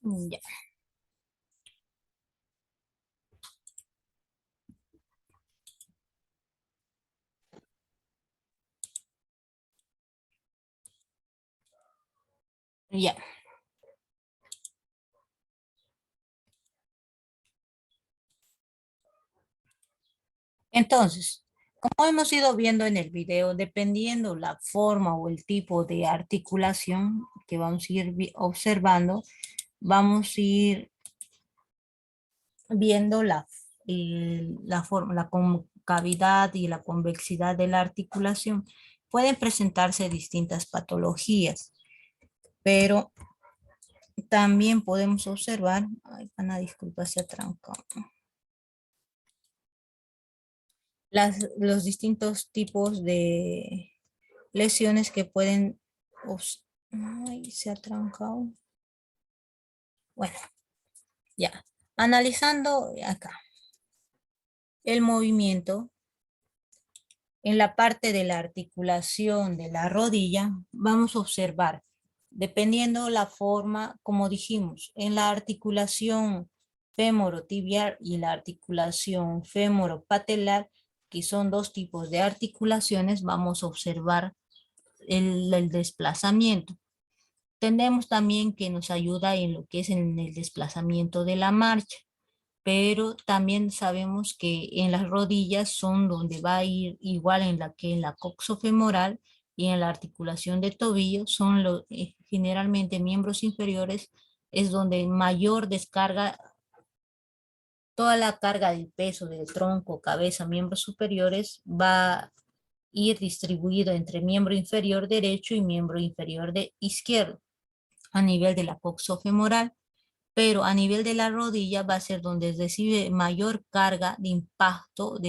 Ya, ya. Entonces, como hemos ido viendo en el video, dependiendo la forma o el tipo de articulación que vamos a ir observando, vamos a ir viendo la forma, la concavidad y la convexidad de la articulación. Pueden presentarse distintas patologías, pero también podemos observar, ay, Ana, disculpa, se ha trancado, los distintos tipos de lesiones que pueden, ay, se ha trancado. Bueno, ya. Analizando acá el movimiento en la parte de la articulación de la rodilla, vamos a observar, dependiendo la forma, como dijimos, en la articulación femorotibial y la articulación femoropatelar, que son dos tipos de articulaciones, vamos a observar el desplazamiento. Tenemos también que nos ayuda en lo que es en el desplazamiento de la marcha, pero también sabemos que en las rodillas son donde va a ir igual en la que en la coxofemoral y en la articulación de tobillo son generalmente miembros inferiores, es donde mayor descarga, toda la carga del peso del tronco, cabeza, miembros superiores va a ir distribuido entre miembro inferior derecho y miembro inferior de izquierdo a nivel de la coxofemoral, pero a nivel de la rodilla va a ser donde recibe mayor carga de impacto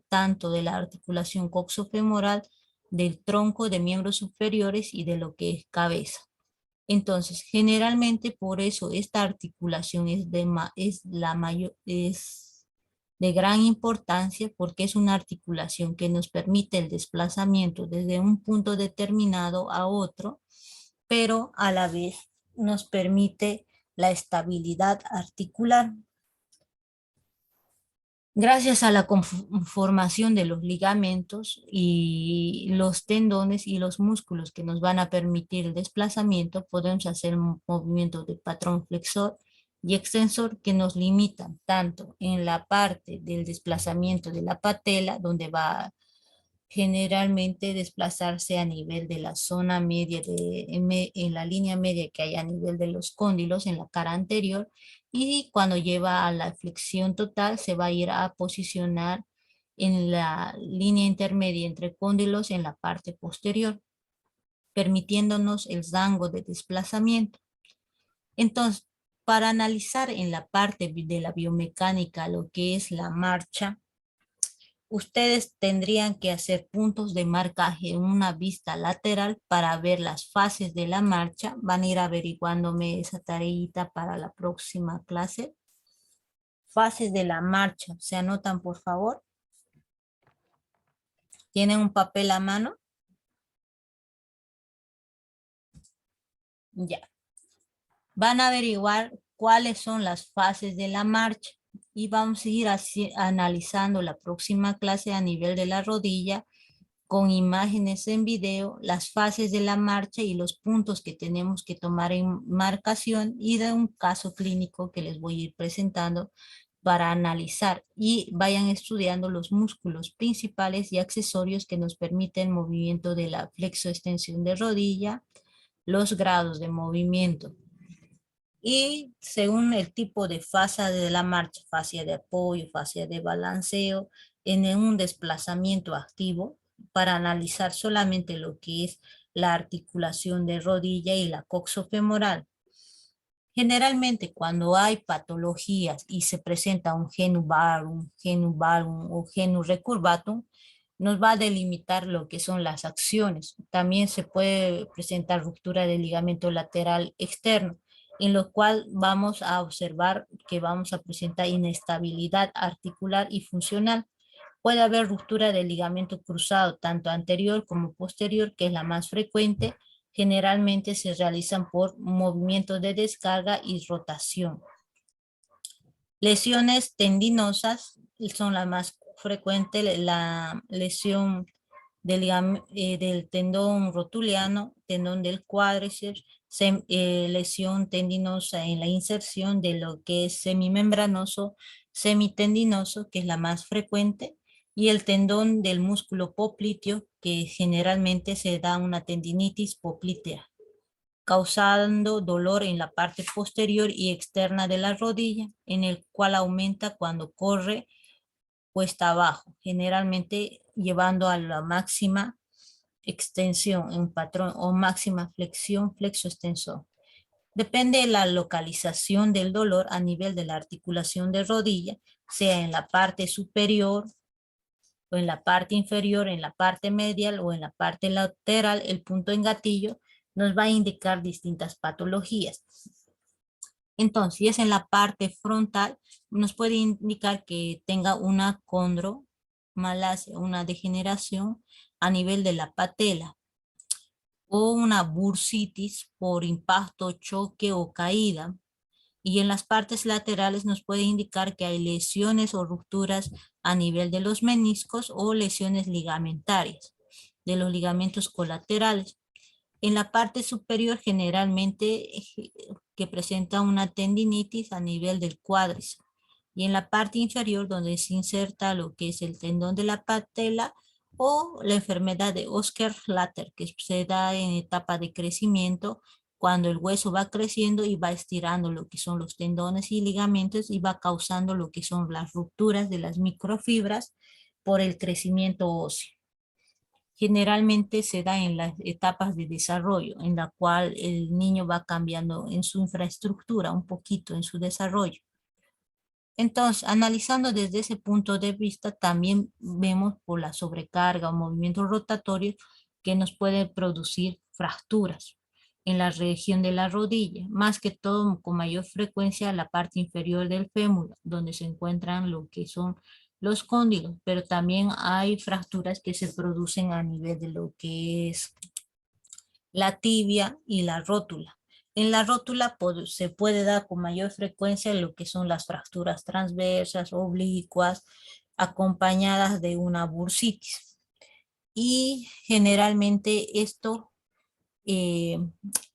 tanto de la articulación coxofemoral, del tronco de miembros superiores y de lo que es cabeza. Entonces, generalmente por eso esta articulación es de gran importancia porque es una articulación que nos permite el desplazamiento desde un punto determinado a otro, pero a la vez nos permite la estabilidad articular. Gracias a la conformación de los ligamentos y los tendones y los músculos que nos van a permitir el desplazamiento, podemos hacer movimientos de patrón flexor y extensor que nos limitan tanto en la parte del desplazamiento de la patela, donde va generalmente desplazarse a nivel de la zona media, en la línea media que hay a nivel de los cóndilos en la cara anterior, y cuando lleva a la flexión total se va a ir a posicionar en la línea intermedia entre cóndilos en la parte posterior, permitiéndonos el rango de desplazamiento. Entonces, para analizar en la parte de la biomecánica lo que es la marcha, ustedes tendrían que hacer puntos de marcaje en una vista lateral para ver las fases de la marcha. Van a ir averiguándome esa tareita para la próxima clase. Fases de la marcha, ¿se anotan por favor? ¿Tienen un papel a mano? Ya. Van a averiguar cuáles son las fases de la marcha y vamos a ir analizando la próxima clase a nivel de la rodilla con imágenes en video, las fases de la marcha y los puntos que tenemos que tomar en marcación y de un caso clínico que les voy a ir presentando para analizar y vayan estudiando los músculos principales y accesorios que nos permiten movimiento de la flexoextensión de rodilla, los grados de movimiento. Y según el tipo de fascia de la marcha, fascia de apoyo, fascia de balanceo, en un desplazamiento activo, para analizar solamente lo que es la articulación de rodilla y la coxofemoral. Generalmente cuando hay patologías y se presenta un genu valgum o genu recurvatum, nos va a delimitar lo que son las acciones. También se puede presentar ruptura del ligamento lateral externo, en lo cual vamos a observar que vamos a presentar inestabilidad articular y funcional. Puede haber ruptura del ligamento cruzado, tanto anterior como posterior, que es la más frecuente, Generalmente se realizan por movimientos de descarga y rotación. Lesiones tendinosas son las más frecuentes, la lesión del tendón rotuliano, tendón del cuádriceps, lesión tendinosa en la inserción de lo que es semimembranoso, semitendinoso, que es la más frecuente, y el tendón del músculo popliteo, que generalmente se da una tendinitis poplitea, causando dolor en la parte posterior y externa de la rodilla, en el cual aumenta cuando corre cuesta abajo, generalmente llevando a la máxima extensión en patrón o máxima flexión, flexo-extensor. Depende de la localización del dolor a nivel de la articulación de rodilla, sea en la parte superior o en la parte inferior, en la parte medial o en la parte lateral. El punto en gatillo nos va a indicar distintas patologías. Entonces, si es en la parte frontal, nos puede indicar que tenga una condromalacia, una degeneración a nivel de la patela, o una bursitis por impacto, choque o caída. Y en las partes laterales nos puede indicar que hay lesiones o rupturas a nivel de los meniscos o lesiones ligamentarias, de los ligamentos colaterales. En la parte superior generalmente que presenta una tendinitis a nivel del cuádriceps. Y en la parte inferior donde se inserta lo que es el tendón de la patela o la enfermedad de Oscar-Schlatter, que se da en etapa de crecimiento cuando el hueso va creciendo y va estirando lo que son los tendones y ligamentos y va causando lo que son las rupturas de las microfibras por el crecimiento óseo. Generalmente se da en las etapas de desarrollo, en la cual el niño va cambiando en su infraestructura, un poquito en su desarrollo. Entonces, analizando desde ese punto de vista, también vemos por la sobrecarga o movimientos rotatorios que nos pueden producir fracturas en la región de la rodilla, más que todo con mayor frecuencia la parte inferior del fémur, donde se encuentran lo que son los cóndilos, pero también hay fracturas que se producen a nivel de lo que es la tibia y la rótula. En la rótula se puede dar con mayor frecuencia lo que son las fracturas transversas, oblicuas, acompañadas de una bursitis. Y generalmente esto eh,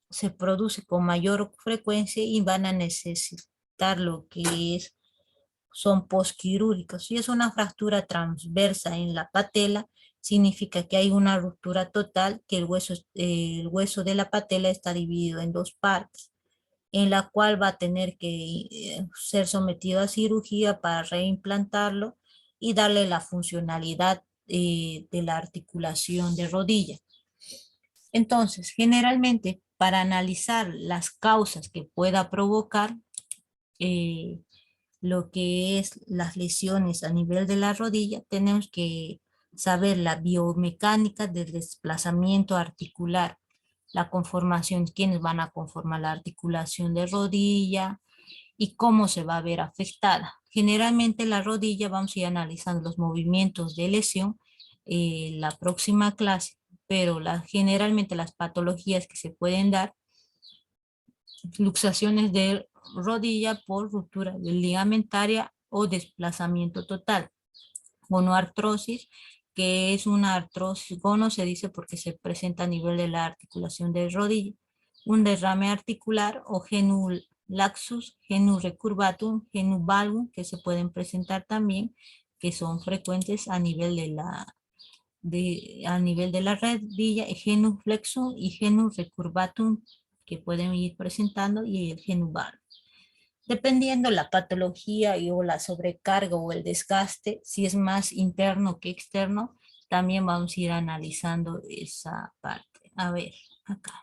se produce con mayor frecuencia y van a necesitar lo que son posquirúrgicos. Si es una fractura transversa en la patela, significa que hay una ruptura total, que el hueso de la patela está dividido en dos partes, en la cual va a tener que ser sometido a cirugía para reimplantarlo y darle la funcionalidad de la articulación de rodilla. Entonces, generalmente, para analizar las causas que pueda provocar lo que es las lesiones a nivel de la rodilla, tenemos que saber la biomecánica del desplazamiento articular, la conformación, quiénes van a conformar la articulación de rodilla y cómo se va a ver afectada. Generalmente la rodilla vamos a ir analizando los movimientos de lesión la próxima clase, pero generalmente las patologías que se pueden dar, luxaciones de rodilla por ruptura ligamentaria o desplazamiento total. Gonoartrosis, que es una artrosis, gono se dice porque se presenta a nivel de la articulación de rodilla. Un derrame articular o genulaxus, recurvatum, valgum, que se pueden presentar también, que son frecuentes a nivel de la rodilla, genuflexum y recurvatum, que pueden ir presentando, y el genuval. Dependiendo la patología o la sobrecarga o el desgaste, si es más interno que externo, también vamos a ir analizando esa parte. A ver, acá.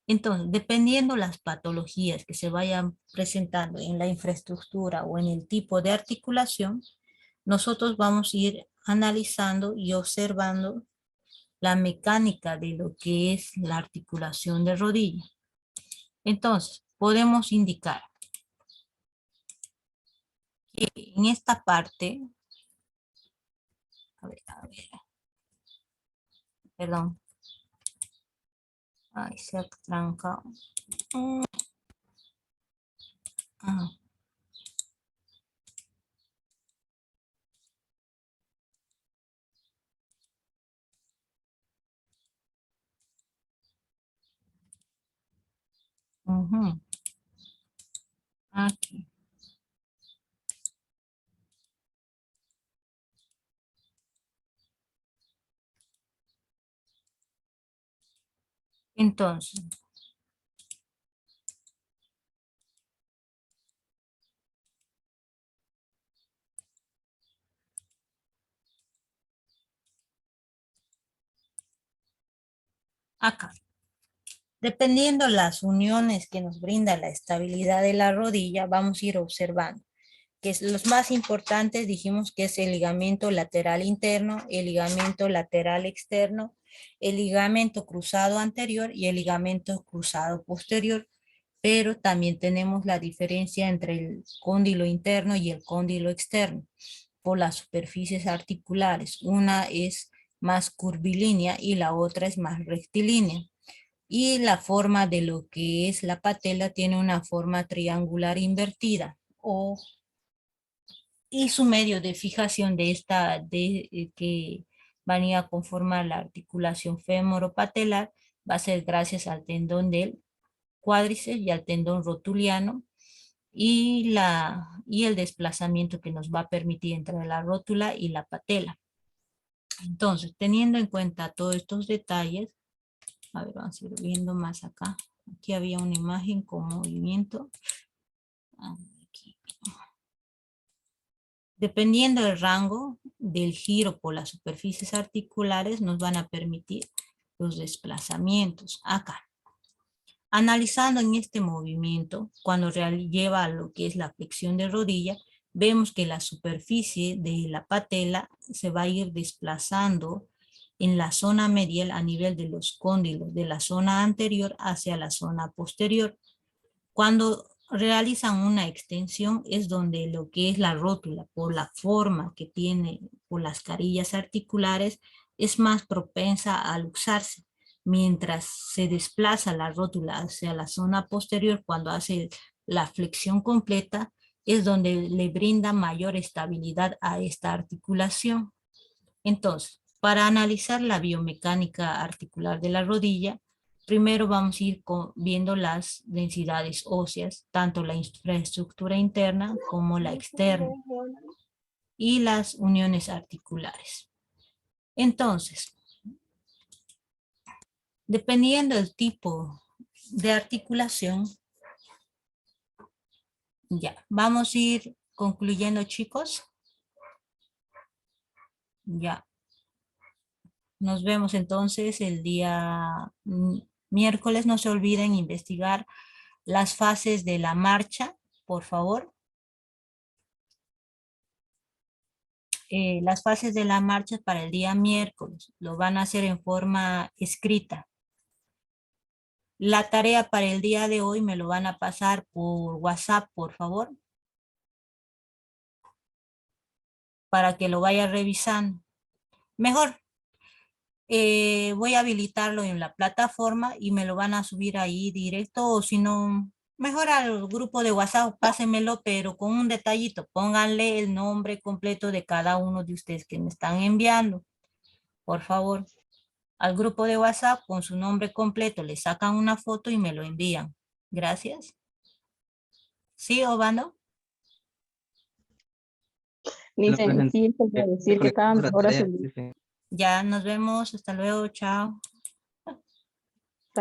Entonces, dependiendo las patologías que se vayan presentando en la infraestructura o en el tipo de articulación, nosotros vamos a ir analizando y observando la mecánica de lo que es la articulación de rodilla. Entonces, podemos indicar que en esta parte, perdón, Ay, se ha trancado. Ajá. Ujú. Aquí. Entonces, acá. Dependiendo las uniones que nos brinda la estabilidad de la rodilla, vamos a ir observando que es los más importantes. Dijimos que es el ligamento lateral interno, el ligamento lateral externo, el ligamento cruzado anterior y el ligamento cruzado posterior. Pero también tenemos la diferencia entre el cóndilo interno y el cóndilo externo por las superficies articulares. Una es más curvilínea y la otra es más rectilínea. Y la forma de lo que es la patela tiene una forma triangular invertida y su medio de fijación de esta, que van a ir a conformar la articulación fémoro-patelar, va a ser gracias al tendón del cuádriceps y al tendón rotuliano y el desplazamiento que nos va a permitir entre la rótula y la patela. Entonces, teniendo en cuenta todos estos detalles, a ver, vamos a ir viendo más acá. Aquí había una imagen con movimiento. Aquí. Dependiendo del rango del giro por las superficies articulares, nos van a permitir los desplazamientos. Acá. Analizando en este movimiento, cuando lleva a lo que es la flexión de rodilla, vemos que la superficie de la patela se va a ir desplazando en la zona medial a nivel de los cóndilos, de la zona anterior hacia la zona posterior. Cuando realizan una extensión es donde lo que es la rótula, por la forma que tiene, por las carillas articulares, es más propensa a luxarse. Mientras se desplaza la rótula hacia la zona posterior, cuando hace la flexión completa, es donde le brinda mayor estabilidad a esta articulación. Entonces, para analizar la biomecánica articular de la rodilla, primero vamos a ir viendo las densidades óseas, tanto la infraestructura interna como la externa, y las uniones articulares. Entonces, dependiendo del tipo de articulación, ya, vamos a ir concluyendo, chicos. Ya, nos vemos entonces el día miércoles. No se olviden investigar las fases de la marcha, por favor. Las fases de la marcha para el día miércoles lo van a hacer en forma escrita. La tarea para el día de hoy me lo van a pasar por WhatsApp, por favor, para que lo vaya revisando. Mejor, voy a habilitarlo en la plataforma y me lo van a subir ahí directo, o si no, mejor al grupo de WhatsApp, pásenmelo, pero con un detallito, pónganle el nombre completo de cada uno de ustedes que me están enviando, por favor. Al grupo de WhatsApp con su nombre completo, le sacan una foto y me lo envían. Gracias. ¿Sí, Obando? Dicen, sí, es decir que estaba mejor a su... Ya, nos vemos. Hasta luego. Chao.